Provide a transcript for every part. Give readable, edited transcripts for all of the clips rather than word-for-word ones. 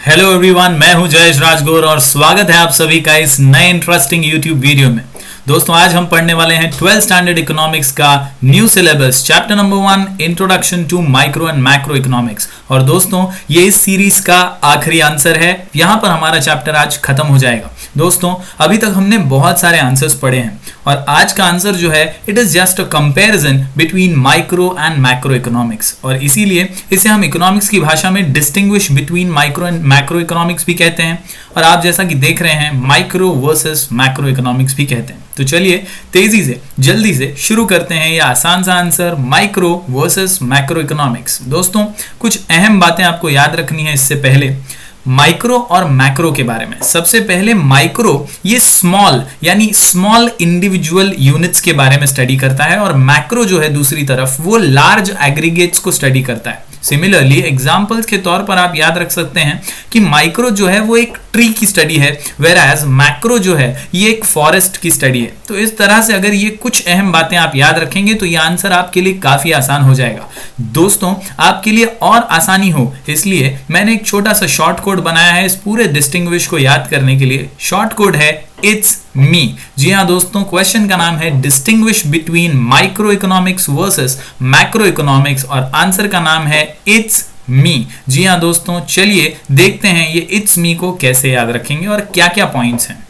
Hello everyone, मैं हूं जयेश राजगौर और स्वागत है आप सभी का इस नए इंटरेस्टिंग यूट्यूब वीडियो में। दोस्तों, आज हम पढ़ने वाले हैं 12th स्टैंडर्ड इकोनॉमिक्स का new syllabus chapter number 1 introduction to micro and macro economics. और दोस्तों, ये इस सीरीज का आखिरी आंसर है। यहाँ पर हमारा चैप्टर आज खत्म हो जाएगा। दोस्तों, अभी तक हमने बहुत सारे आंसर्स पढ़े हैं और आज का आंसर जो है it is just a comparison between micro and macro economics, और इसीलिए इसे हम इकोनॉमिक्स की भाषा में distinguish between micro and macro economics भी कहते हैं, और आप जैसा कि देख रहे हैं माइक्रो वर्सेस मैक्रो इकोनॉमिक्स भी कहते हैं। तो चलिए तेजी से जल्दी से शुरू करते हैं ये आसान सा answer, micro versus macro economics. दोस्तों, कुछ अहम बातें आपको याद रखनी है इससे पहले माइक्रो और मैक्रो के बारे में। सबसे पहले माइक्रो ये स्मॉल यानी स्मॉल इंडिविजुअल यूनिट्स के बारे में स्टडी करता है, और मैक्रो जो है दूसरी तरफ वो लार्ज एग्रीगेट्स को स्टडी करता है। सिमिलरली एग्जांपल्स के तौर पर आप याद रख सकते हैं कि माइक्रो जो है वो एक ट्री की स्टडी है, वेराज मैक्रो जो है ये एक फॉरेस्ट की स्टडी है। तो इस तरह से अगर ये कुछ अहम बातें आप याद रखेंगे तो ये आंसर आपके लिए काफी आसान हो जाएगा। दोस्तों, आपके लिए और आसानी हो इसलिए मैंने एक छोटा सा शॉर्ट कोड बनाया है इस पूरे डिस्टिंग्विश को याद करने के लिए। शॉर्ट कोड है इट्स मी। जी हाँ दोस्तों, क्वेश्चन का नाम है distinguish between micro economics versus macro economics, और आंसर का नाम है इट्स मी। जी हाँ दोस्तों, चलिए देखते हैं ये इट्स मी को कैसे याद रखेंगे और क्या क्या पॉइंट्स हैं।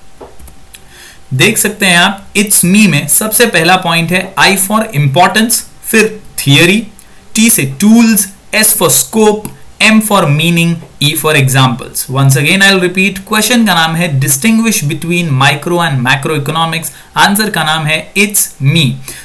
देख सकते हैं आप इट्स मी में सबसे पहला पॉइंट है आई फॉर इंपॉर्टेंस, फिर थियरी, टी से tools, S for scope, M for meaning, E for examples. Once again I'll repeat, question का नाम है distinguish between micro and macro economics, answer का नाम है it's me।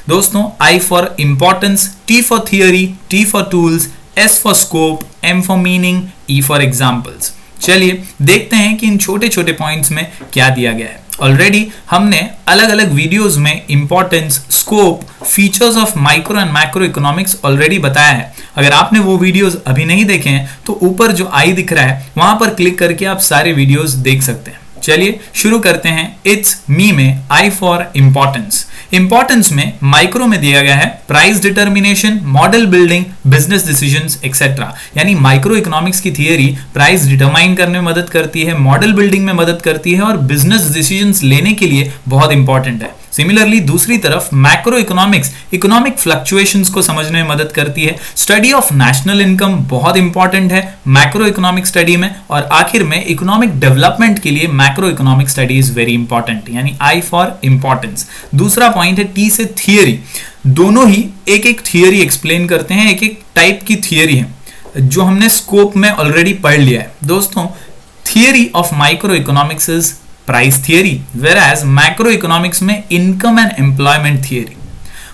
दोस्तों, I for importance, T for theory, T for tools, S for scope, M for meaning, E for examples। चलिए देखते हैं कि इन छोटे छोटे पॉइंट्स में क्या दिया गया है। ऑलरेडी हमने अलग अलग वीडियोस में importance, scope, features of micro and macro economics already बताया है। अगर आपने वो वीडियोस अभी नहीं देखे हैं तो ऊपर जो आई दिख रहा है वहां पर क्लिक करके आप सारे वीडियोस देख सकते हैं। चलिए शुरू करते हैं इट्स मी में आई फॉर इंपॉर्टेंस। इंपॉर्टेंस में माइक्रो में दिया गया है price determination, model building, business decisions etcetera. यानी माइक्रो इकोनॉमिक्स की थियरी प्राइस डिटरमाइन करने में मदद करती है, मॉडल बिल्डिंग में मदद करती है और बिजनेस डिसीजंस लेने के लिए बहुत इंपॉर्टेंट है। सिमिलरली दूसरी तरफ मैक्रो इकोनॉमिक्स इकोनॉमिक फ्लक्चुएशंस को समझने में मदद करती है। स्टडी ऑफ नेशनल इनकम बहुत इंपॉर्टेंट है मैक्रो इकोनॉमिक स्टडी में, और आखिर में इकोनॉमिक डेवलपमेंट के लिए macro economic study is very important, यानी आई फॉर इंपॉर्टेंस। दूसरा पॉइंट है टी से थियरी। दोनों ही एक एक थियरी एक्सप्लेन करते हैं, एक एक टाइप की थियरी है जो हमने स्कोप में ऑलरेडी पढ़ लिया है। दोस्तों, theory of micro economics is price theory, वेराज macro economics में इनकम एंड एम्प्लॉयमेंट थियरी।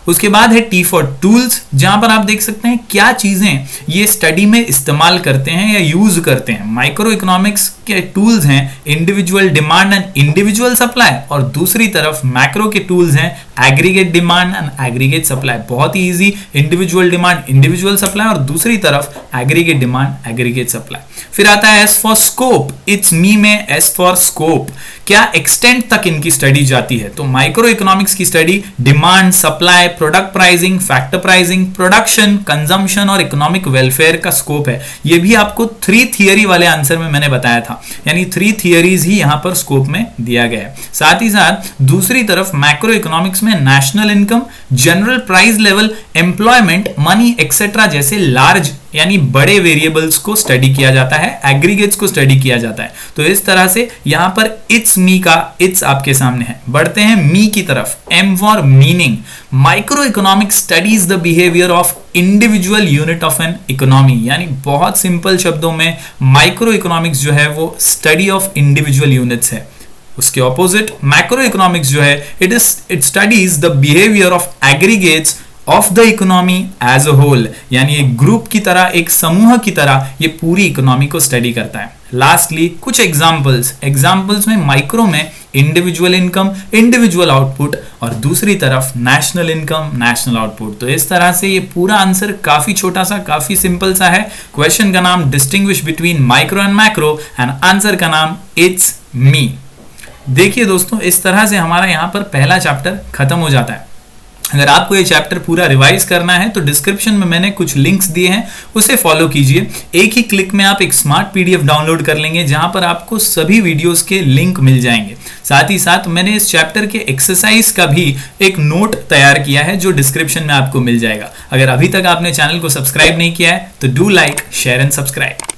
उसके बाद है टी फॉर टूल्स, जहां पर आप देख सकते हैं क्या चीजें ये स्टडी में इस्तेमाल करते हैं या यूज करते हैं। माइक्रो इकोनॉमिक्स के टूल्स हैं individual demand and individual supply, और दूसरी तरफ मैक्रो के टूल्स हैं aggregate demand and aggregate supply. बहुत ही easy, individual demand individual supply और दूसरी तरफ एग्रीगेट डिमांड एग्रीगेट सप्लाई। फिर आता है S for scope. It's me में एस फॉर स्कोप, क्या एक्सटेंट तक इनकी स्टडी जाती है। तो माइक्रो इकोनॉमिक्स की study demand, supply, product pricing, factor pricing, production, consumption और इकोनॉमिक वेलफेयर का स्कोप है। ये भी आपको 3 थियरी वाले आंसर में मैंने बताया था, यानी 3 थियरीज ही यहां पर स्कोप में दिया गया है। साथ ही साथ दूसरी तरफ मैक्रो इकोनॉमिक्स में national income, general price level, employment, money etcetera जैसे लार्ज यानी बड़े वेरिएबल्स को स्टडी किया जाता है, एग्रीगेट्स को स्टडी किया जाता है। तो इस तरह से यहां पर इट्स मी का इट्स आपके सामने है। बढ़ते हैं मी की तरफ, M for meaning. Micro economics studies the behaviour of individual unit of an economy, यानी बहुत सिंपल शब्दों में माइक्रो इकोनॉमिक्स जो है वो स्टडी ऑफ इंडिविजुअल यूनिट्स है। उसके ऑपोजिट मैक्रो इकोनॉमिक्स जो है it studies the behaviour of aggregates of the economy as a whole, यानी एक ग्रुप की तरह, एक समूह की तरह ये पूरी इकोनॉमी को स्टडी करता है। लास्टली कुछ एग्जांपल्स में माइक्रो में इंडिविजुअल इनकम, इंडिविजुअल आउटपुट, और दूसरी तरफ नेशनल इनकम, नेशनल आउटपुट। तो इस तरह से ये पूरा आंसर काफी छोटा सा, काफी सिंपल सा है। क्वेश्चन का नाम distinguish between micro and macro, and answer का नाम इट्स मी। देखिए दोस्तों, इस तरह से हमारा यहाँ पर पहला चैप्टर खत्म हो जाता है। अगर आपको ये चैप्टर पूरा रिवाइज करना है तो डिस्क्रिप्शन में मैंने कुछ लिंक्स दिए हैं, उसे फॉलो कीजिए। एक ही क्लिक में आप एक स्मार्ट पीडीएफ डाउनलोड कर लेंगे जहां पर आपको सभी वीडियोस के लिंक मिल जाएंगे। साथ ही साथ मैंने इस चैप्टर के एक्सरसाइज का भी एक नोट तैयार किया है जो डिस्क्रिप्शन में आपको मिल जाएगा। अगर अभी तक आपने चैनल को सब्सक्राइब नहीं किया है तो do like, share and subscribe.